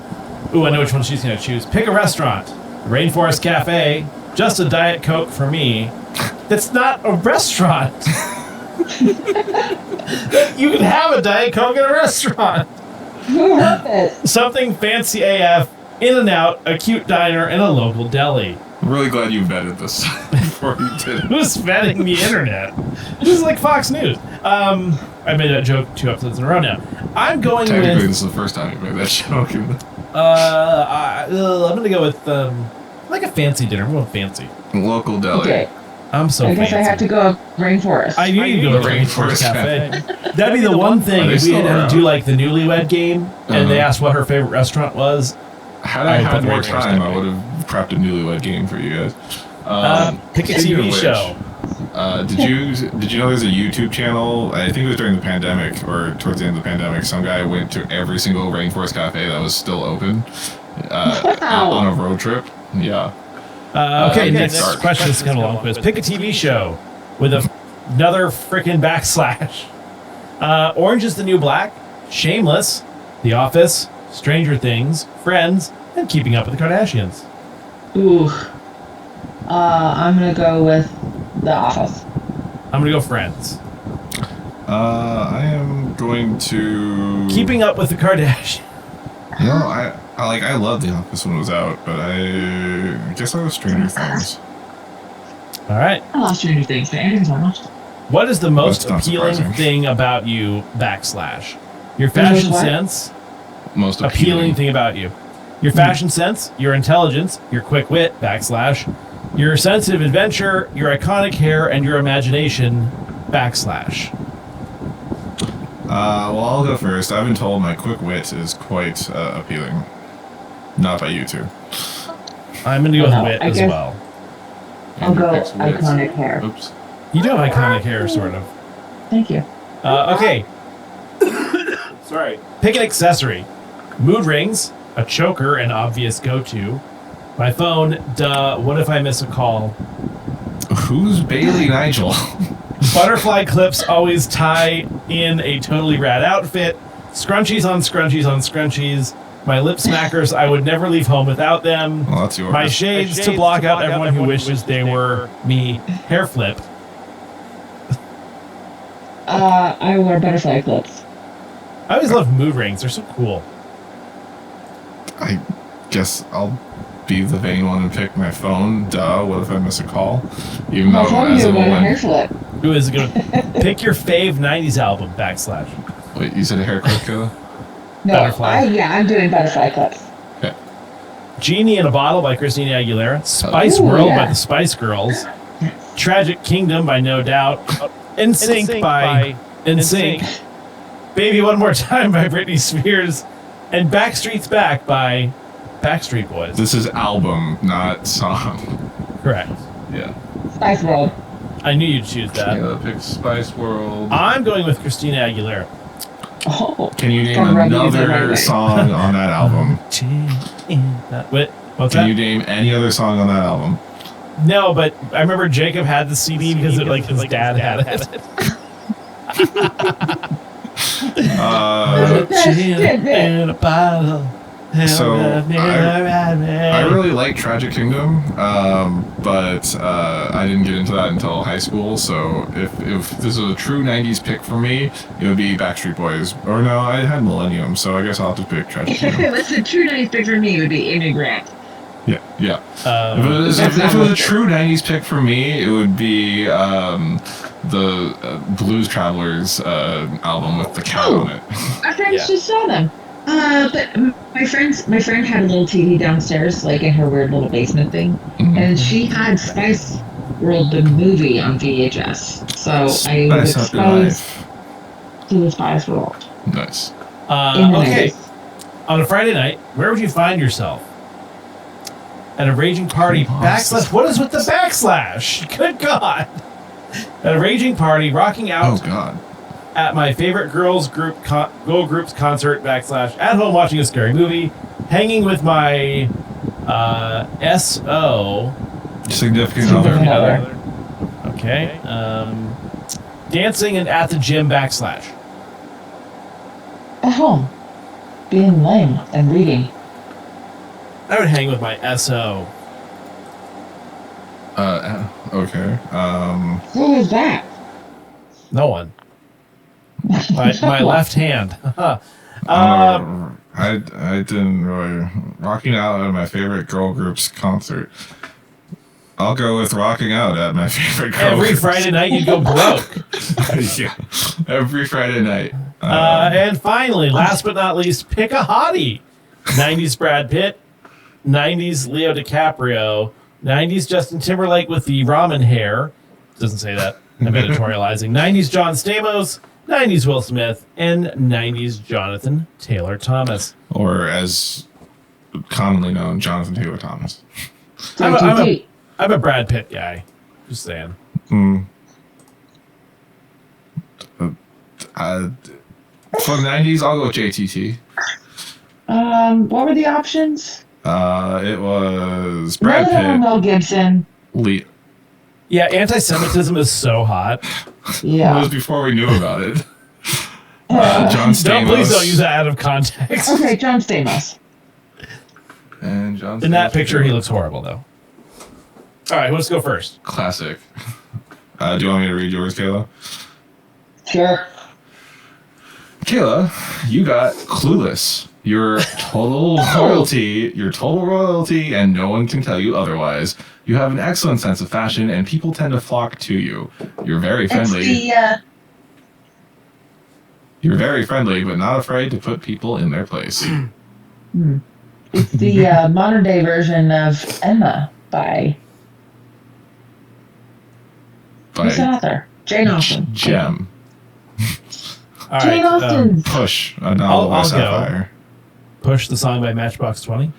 Ooh, I know which one she's going to choose. Pick a restaurant. Rainforest Cafe. Just a Diet Coke for me. That's not a restaurant. You can have a Diet Coke at a restaurant. Who wrote this? Something fancy AF, In-N-Out, a cute diner, and a local deli. I'm really glad you vetted this before you did it. Who's vetting the internet? This is like Fox News. I made that joke 2 episodes in a row now. I'm going Technically, with... this is the first time you made that joke. I'm going to go with like a fancy dinner. I'm going fancy. Local deli. Okay. I'm so I guess fancy. I have to go with Rainforest. I knew you'd go to Rainforest Cafe. That'd be the one thing Are they if we had still to around? do like the Newlywed Game and they asked what her favorite restaurant was. Had I I would had put more Rainforest time, I Cafe. would have prepped a Newlywed Game for you guys. Pick a speaking of TV which, show. Did you know there's a YouTube channel? I think it was during the pandemic or towards the end of the pandemic. Some guy went to every single Rainforest Cafe that was still open on a road trip. Yeah. Okay, next start. question is kind of a long quiz. Pick a TV show with another freaking backslash. Orange is the New Black, Shameless, The Office, Stranger Things, Friends, and Keeping Up with the Kardashians. Ooh. I'm gonna go with The Office. I'm gonna go Friends. I am going to Keeping Up with the Kardashians. No, I love The Office when it was out, but I guess I was Stranger Things. All right. I lost Stranger Things, but Andrew's not much. What is the most That's not appealing surprising. thing about you, backslash? Your fashion what? sense, Most appealing thing about you. Your fashion sense, your intelligence, your quick wit, backslash, your sense of adventure, your iconic hair, and your imagination, backslash. Well, I'll go first. I've been told my quick wit is quite appealing. Not by you two. I'm going to go with No, wit I as guess- well. I'll go Andrew picks wits. iconic hair. Oops. You do have iconic hair, sort of. Thank you. Okay. Sorry. Pick an accessory. Mood rings, a choker, an obvious go-to. My phone, duh, what if I miss a call? Who's Bailey Nigel? Butterfly clips always tie in a totally rad outfit. Scrunchies on scrunchies on scrunchies. My lip smackers, I would never leave home without them. Well, that's yours. My shades to block out everyone who wishes they were me. Hair flip. I wear butterfly clips. I always love mood rings. They're so cool. I guess I'll be the vain one and pick my phone. Duh, what if I miss a call? Even I though told as you a about a hair woman... flip. Who is going to pick your fave 90s album, backslash? Wait, you said a haircut, Kayla? No, Butterfly. I'm doing butterfly clips. Okay. Genie in a Bottle by Christina Aguilera. Spice Ooh, World yeah. by the Spice Girls. Tragic Kingdom by No Doubt. NSYNC by NSYNC. Baby One More Time by Britney Spears. And Backstreet's Back by Backstreet Boys. This is album, not song. Correct. Yeah. Spice World. I knew you'd choose that. Kayla picked Spice World. I'm going with Christina Aguilera. Oh, Can you name from another song on that album? Wait, what's Can that? you name any other song on that album? No, but I remember Jacob had the CD because his dad had it. In a bottle. So I really like Tragic Kingdom, but I didn't get into that until high school. So if this was a true '90s pick for me, it would be Backstreet Boys. Or no, I had Millennium, so I guess I'll have to pick Tragic Kingdom. If it was a true 90s pick for me, it would be Amy Grant. Yeah. If it was a true '90s pick for me, it would be the Blues Travelers album with the cat on it. Our friends just saw them. But my friend had a little TV downstairs, like in her weird little basement thing, and she had Spice World the movie on VHS. So I was exposed to the Spice World. Nice. Okay. On a Friday night, where would you find yourself? At a raging party backslash. What is with the backslash? Good God. At a raging party, rocking out. Oh God. At my favorite girls group group's concert backslash at home watching a scary movie, hanging with my SO Significant other. Okay. Dancing and at the gym backslash. At home, being lame and reading. I would hang with my SO. Okay. Who is that? No one. My left hand. I didn't really rocking out at my favorite girl group's concert. I'll go with rocking out at my favorite girl Every group's. Friday night you'd go broke. Yeah, every Friday night. And finally, last but not least, pick a hottie. 90s Brad Pitt, 90s Leo DiCaprio, 90s Justin Timberlake with the ramen hair. Doesn't say that. I'm editorializing. 90s John Stamos, 90s Will Smith, and 90s Jonathan Taylor Thomas. Or as commonly known, Jonathan Taylor Thomas. I'm a Brad Pitt guy. Just saying. For the 90s, I'll go with JTT. What were the options? It was Brad None of them Pitt. were Mel Gibson. Lee. Yeah, anti-Semitism is so hot. Yeah. It was before we knew about it. John Stamos. Please don't use that out of context. Okay, John Stamos. And John In that Stamos. picture, he looks horrible, though. All right, let's go first. Classic. Do you want me to read yours, Kayla? Sure. Kayla, you got Clueless. Your total royalty, and no one can tell you otherwise. You have an excellent sense of fashion, and people tend to flock to you. You're very friendly. You're very friendly, but not afraid to put people in their place. It's the modern day version of Emma by who's the author? Jane Austen. Gem. All Jane right, Austen. Push. A novel by I'll go. Sapphire. Push the song by Matchbox 20.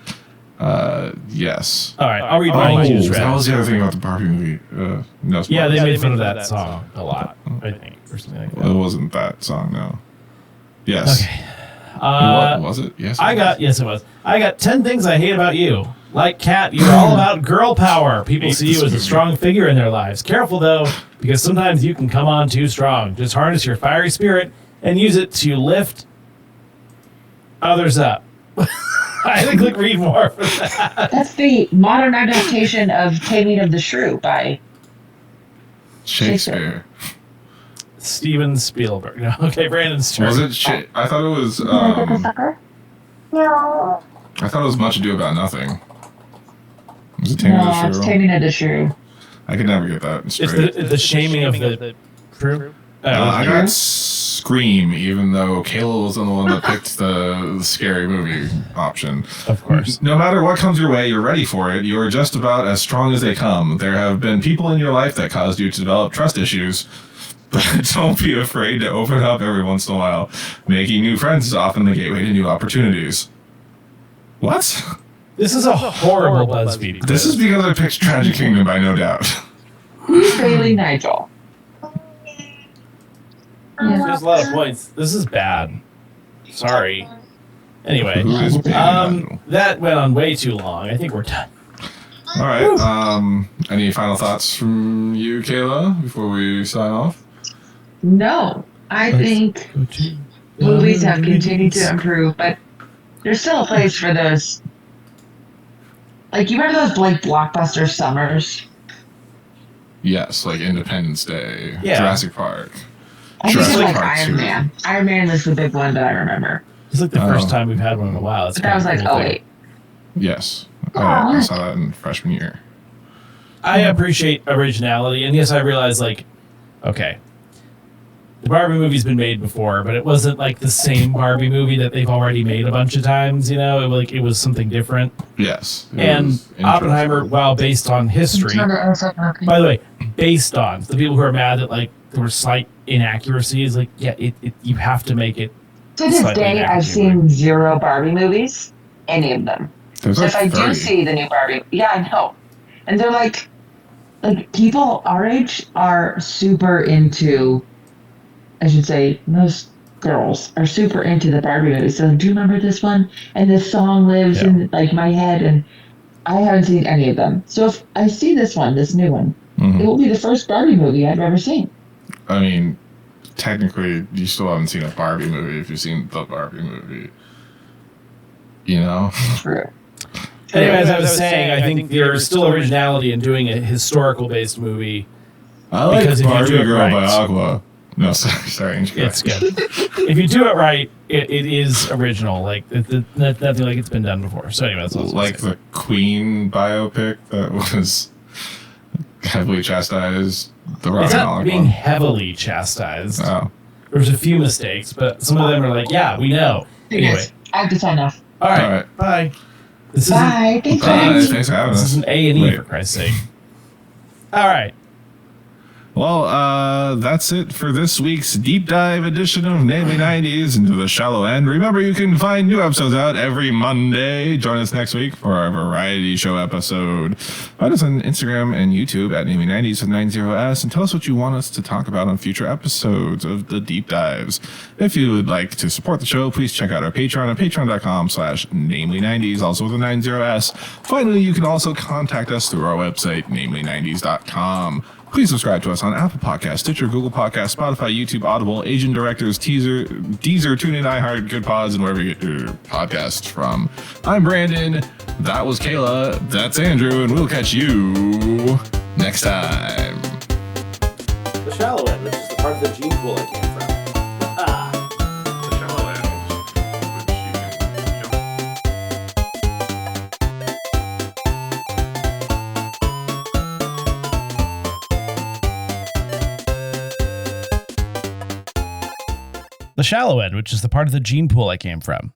Yes. All right, I'll read mine. You just read. That was the other thing about the Barbie movie. No Yeah, they spoilers. made fun of that song a lot, I think, or something like It that. wasn't that song, no. Yes. Okay. What was it? Yes. Yes, it was. I got 10 things I hate about you. Like Kat, you're all about girl power. People see you as a strong figure in their lives. Careful, though, because sometimes you can come on too strong. Just harness your fiery spirit and use it to lift others up. I had to click read more for that. That's the modern adaptation of Taming of the Shrew by Shakespeare. Steven Spielberg. No, okay, Brandon's turn. Was it? I thought it was. I thought it was Much Ado About Nothing. Was it Taming of No, the it's Shrew? Taming of the Shrew. I could never get that It's straight. the shaming of the crew. I got Scream, even though Kayla was the one that picked the scary movie option. Of course. No matter what comes your way, you're ready for it. You are just about as strong as they come. There have been people in your life that caused you to develop trust issues, but don't be afraid to open up every once in a while. Making new friends is often the gateway to new opportunities. What? This is a horrible BuzzFeed. This is because I picked Tragic Kingdom by no doubt. Who's Bailey Nigel? There's a lot of points. This is bad. Sorry. Anyway, Who is Bailey Nigel? that went on way too long. I think we're done. All right. Any final thoughts from you, Kayla, before we sign off? No, I think movies have continued to improve, but there's still a place for those. Like, you remember those like blockbuster summers? Yes, like Independence Day, Yeah. Jurassic Park. I think it's Jurassic like Park Iron 2. Man. Iron Man was the big one that I remember. It's like the first time we've had one in a while. It's But that was like, kind of a oh cool wait. Yes. I saw that in freshman year. I appreciate originality, and yes, I realize, like, okay, the Barbie movie's been made before, but it wasn't like the same Barbie movie that they've already made a bunch of times. You know, it was something different. Yes. it And was interesting. Oppenheimer, while based on history, by the way, based on the people who are mad that like there were slight inaccuracies, like you have to make it. To this slightly day, I've inaccurate. seen 0 Barbie movies, any of them. There's So like if I 30. do see the new Barbie, yeah, I know. And they're like people our age are super into, I should say, most girls are super into the Barbie movies. So do you remember this one? And this song lives in like my head, and I haven't seen any of them. So if I see this new one, it will be the first Barbie movie I've ever seen. I mean, technically, you still haven't seen a Barbie movie if you've seen the Barbie movie. You know? True. Anyway, as I was saying, I think there's still originality in doing a historical-based movie. I like Because if you Barbie do it Girl right- by Aqua. No, sorry. It's good. If you do it right, it is original. Like nothing like it's been done before. So anyway, that's what I was Like gonna the Queen biopic that was heavily chastised. The say. Rock It's and not Roll being one. heavily chastised. Oh. There's a few mistakes, but some of them are like, yeah, we know. Anyway, I have to sign off. all right, All right. bye. This isn't Bye. Thanks. Bye. Thanks for having this us. is an A&E Wait. for Christ's sake. All right. Well, that's it for this week's deep dive edition of Namely 90s into the shallow end. Remember, you can find new episodes out every Monday. Join us next week for our variety show episode. Find us on Instagram and YouTube at Namely 90s with 90s, and tell us what you want us to talk about on future episodes of the deep dives. If you would like to support the show, please check out our Patreon at patreon.com/namely90s, also with a 90s. Finally, you can also contact us through our website, namely90s.com. Please subscribe to us on Apple Podcasts, Stitcher, Google Podcasts, Spotify, YouTube, Audible, Asian Directors, Deezer, TuneIn, iHeart, Good Pods, and wherever you get your podcasts from. I'm Brandon. That was Kayla. That's Andrew, and we'll catch you next time. The shallow end, which is the part of the gene pool I came from. The shallow end, which you can jump. The shallow end, which is the part of the gene pool I came from.